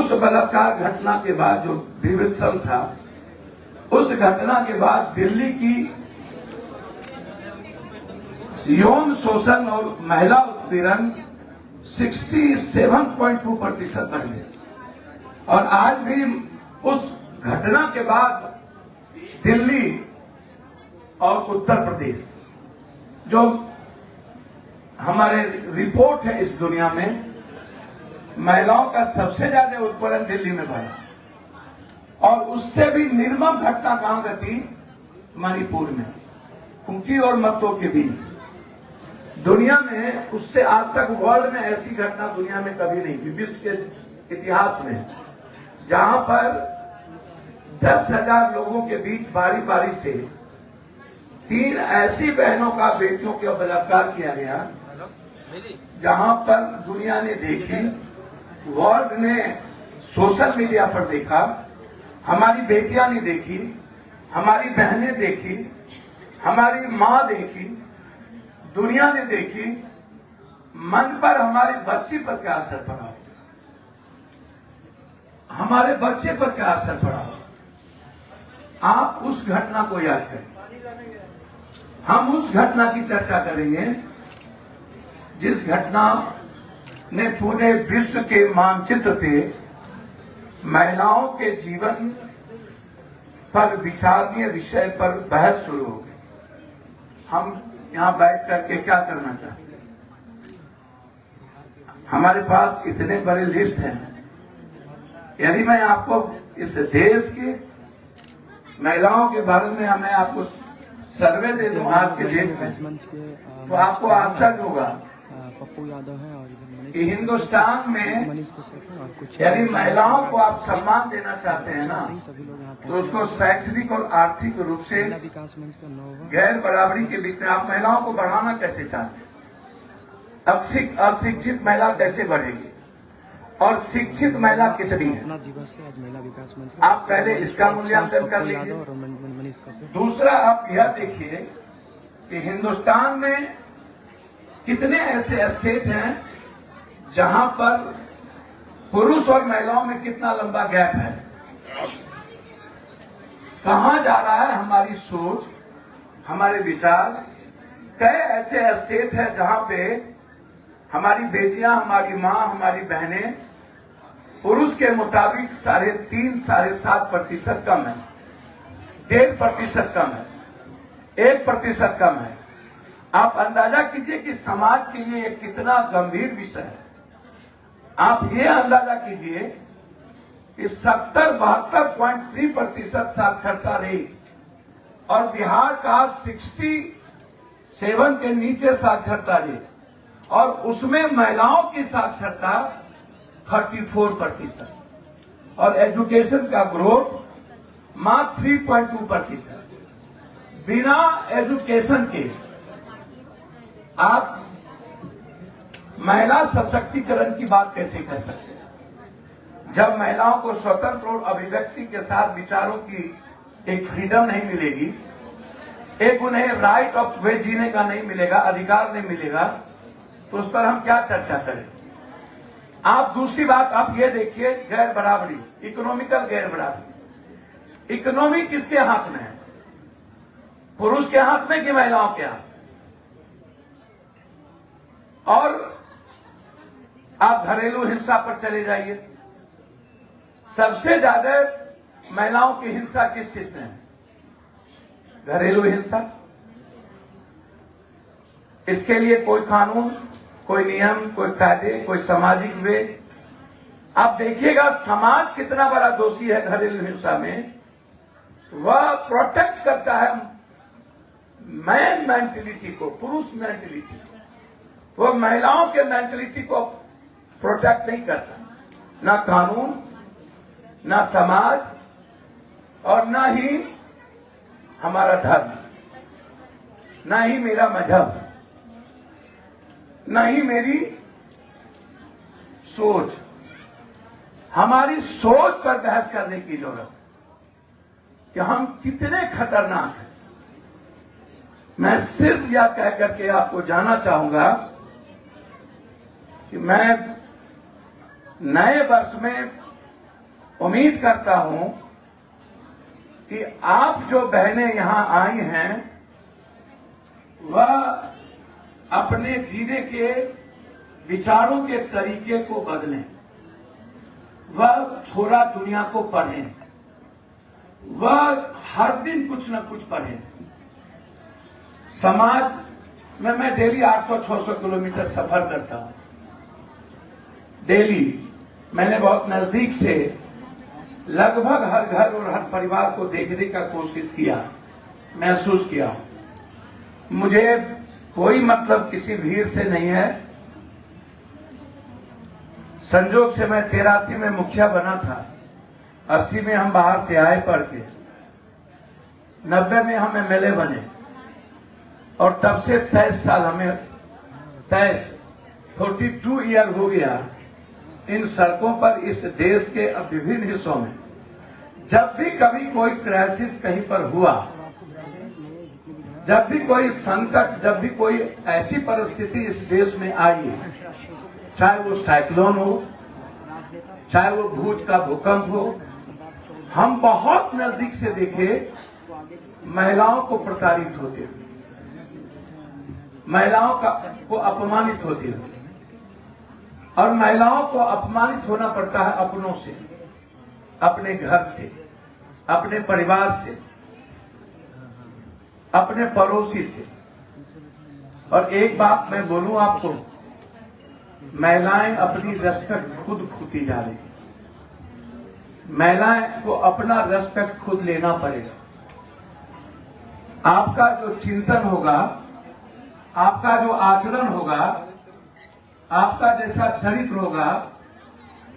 उस बलात्कार घटना के बाद जो बीभत्सम था, उस घटना के बाद दिल्ली की यौन शोषण और महिला उत्पीड़न 67.2% बढ़ गए। और आज भी उस घटना के बाद दिल्ली और उत्तर प्रदेश, जो हमारे रिपोर्ट है इस दुनिया में, महिलाओं का सबसे ज्यादा उत्पीड़न दिल्ली में बढ़ा। और उससे भी निर्मम घटना कहां घटी? मणिपुर में, कुकी और मत्तो के बीच। दुनिया में उससे आज तक वर्ल्ड में ऐसी घटना दुनिया में कभी नहीं हुई, विश्व के इतिहास में, जहां पर 10,000 लोगों के बीच बारी बारी से 3 ऐसी बहनों का, बेटियों का बलात्कार किया गया, जहां पर दुनिया ने देखी, वर्ल्ड ने सोशल मीडिया पर देखा, हमारी बेटियां ने देखी, हमारी बहनें देखी, हमारी मां देखी, दुनिया ने देखी। मन पर, हमारे बच्चे पर क्या असर पड़ा, हमारे बच्चे पर क्या असर पड़ा। आप उस घटना को याद करें। हम उस घटना की चर्चा करेंगे जिस घटना ने पूरे विश्व के मानचित्र पे महिलाओं के जीवन पर विचारणीय विषय पर बहस शुरू हो गई। हम यहां बैठ करके क्या करना चाहते हैं? हमारे पास इतने बड़े लिस्ट हैं। यदि मैं आपको इस देश की महिलाओं के बारे में मैं आपको सर्वे दे दूं आज के डेट में, तो आपको आश्चर्य होगा पप्पू यादव है और कि हिंदुस्तान में यदि महिलाओं को आप सम्मान देना चाहते हैं ना, तो उसको शैक्षणिक और आर्थिक रूप से गैर बराबरी के बीच में आप महिलाओं को बढ़ाना कैसे चाहते हैं? अशिक्षित महिला कैसे बढ़ेगी और शिक्षित महिला कितनी है? आप पहले इसका मूल्यांकन कर लीजिए। दूसरा, आप यह देखिए कि हिंदुस्तान में कितने ऐसे स्टेट हैं जहां पर पुरुष और महिलाओं में कितना लंबा गैप है। कहां जा रहा है हमारी सोच, हमारे विचार? कई ऐसे स्टेट है जहां पे हमारी बेटियां, हमारी मां, हमारी बहनें पुरुष के मुताबिक 3.5 से 7% कम है, 1.5% कम है, 1% कम है। आप अंदाजा कीजिए कि समाज के लिए कितना गंभीर विषय है। आप ये अंदाजा कीजिए कि 70-72.3% साक्षरता रेट और बिहार का 67 के नीचे साक्षरता रेट, और उसमें महिलाओं की साक्षरता 34% और एजुकेशन का ग्रोथ मात्र 3.2%। बिना एजुकेशन के आप महिला सशक्तिकरण की बात कैसे कर सकते हैं? जब महिलाओं को स्वतंत्र और अभिव्यक्ति के साथ विचारों की एक फ्रीडम नहीं मिलेगी, एक उन्हें राइट ऑफ वे जीने का नहीं मिलेगा, अधिकार नहीं मिलेगा, तो उस पर हम क्या चर्चा करें? आप दूसरी बात आप ये देखिए, गैर बराबरी, इकोनॉमिकल गैर बराबरी। इकोनॉमी किसके हाथ में है? पुरुष के हाथ में कि महिलाओं के हाथ? और आप घरेलू हिंसा पर चले जाइए, सबसे ज्यादा महिलाओं की हिंसा किस चीज में है? घरेलू हिंसा। इसके लिए कोई कानून, कोई नियम, कोई कायदे, कोई सामाजिक वे। आप देखिएगा समाज कितना बड़ा दोषी है घरेलू हिंसा में। वह प्रोटेक्ट करता है मैन मेंटेलिटी को, पुरुष मेंटेलिटी को। वो महिलाओं के मेंटेलिटी को प्रोटेक्ट नहीं करता। ना कानून, ना समाज, और ना ही हमारा धर्म, ना ही मेरा मजहब, ना ही मेरी सोच। हमारी सोच पर बहस करने की जरूरत है कि हम कितने खतरनाक हैं। मैं सिर्फ यह कह करके आपको जानना चाहूंगा कि मैं नए वर्ष में उम्मीद करता हूं कि आप जो बहनें यहां आई हैं वह अपने जीने के विचारों के तरीके को बदलें, वह थोड़ा दुनिया को पढ़ें, वह हर दिन कुछ न कुछ पढ़ें। समाज में मैं डेली 800-600 किलोमीटर सफर करता हूं। डेली मैंने बहुत नजदीक से लगभग हर घर और हर परिवार को देखने का कोशिश किया, महसूस किया। मुझे कोई मतलब किसी भीड़ से नहीं है। संजोग से मैं 83 में मुखिया बना था, 80 में हम बाहर से आए पढ़ के, 90 में हम एमएलए बने और तब से 23 साल हमें 42 ईयर हो गया इन सड़कों पर इस देश के विभिन्न हिस्सों में। जब भी कभी कोई क्राइसिस कहीं पर हुआ, जब भी कोई संकट, जब भी कोई ऐसी परिस्थिति इस देश में आई, चाहे वो साइक्लोन हो, चाहे वो भूज का भूकंप हो, हम बहुत नजदीक से देखे महिलाओं को प्रताड़ित होते हुए, महिलाओं को अपमानित होते हुए। और महिलाओं को अपमानित होना पड़ता है अपनों से, अपने घर से, अपने परिवार से, अपने पड़ोसी से। और एक बात मैं बोलूं आपको, महिलाएं अपनी रेस्पेक्ट खुद खोती जा रही है। महिलाएं को अपना रेस्पेक्ट खुद लेना पड़ेगा। आपका जो चिंतन होगा, आपका जो आचरण होगा, आपका जैसा चरित्र होगा,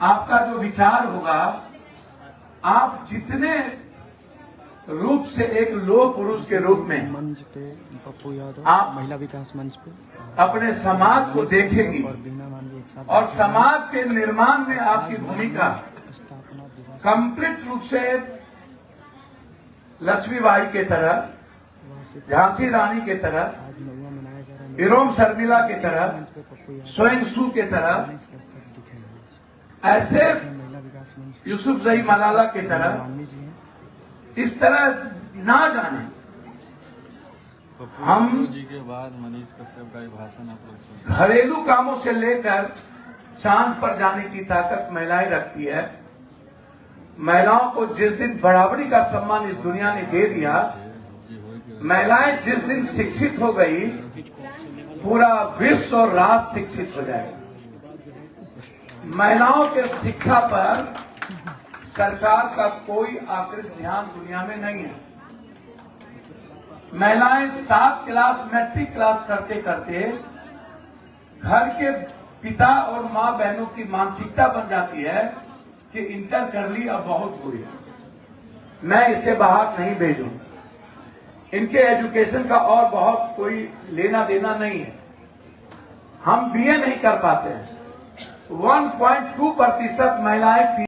आपका जो विचार होगा, आप जितने रूप से एक लोक पुरुष के रूप में मंच पे पप्पू यादव आप महिला विकास मंच पे अपने समाज को देखेंगी और बीना मानवी एक साथ और समाज के निर्माण में आपकी भूमिका स्थापना दिवस कंप्लीट रूप से लक्ष्मीबाई के तरह, वहाँ से झांसी रानी के तरह, आज नौवां मनाया जा रहा है। इरोम शर्मिला के तरह, मंच पे पप्पू यादव स्वयं सू के तरह, 19 का सब दिखेंगे। ऐसे महिला विकास मंच यूसुफ जई मलाला के तरह मानवी जी हैं। इस तरह ना जाने हम जी के बाद मनीष कश्यप का भाषण आप लोग घरेलू कामों से लेकर चांद पर जाने की ताकत महिलाएं रखती है। महिलाओं को जिस दिन बराबरी का सम्मान इस दुनिया ने दे दिया, महिलाएं जिस दिन शिक्षित हो गई, पूरा विश्व और राष्ट्र शिक्षित हो जाएगा। महिलाओं के शिक्षा पर सरकार का कोई आकृष्ट ध्यान दुनिया में नहीं है। महिलाएं 7 क्लास मैट्रिक क्लास करते करते घर के पिता और मां बहनों की मानसिकता बन जाती है कि इंटर कर ली अब बहुत हुई है, मैं इसे बाहर नहीं भेजूं। इनके एजुकेशन का और बहुत कोई लेना देना नहीं है। हम बीए नहीं कर पाते हैं। 1.2% महिलाएं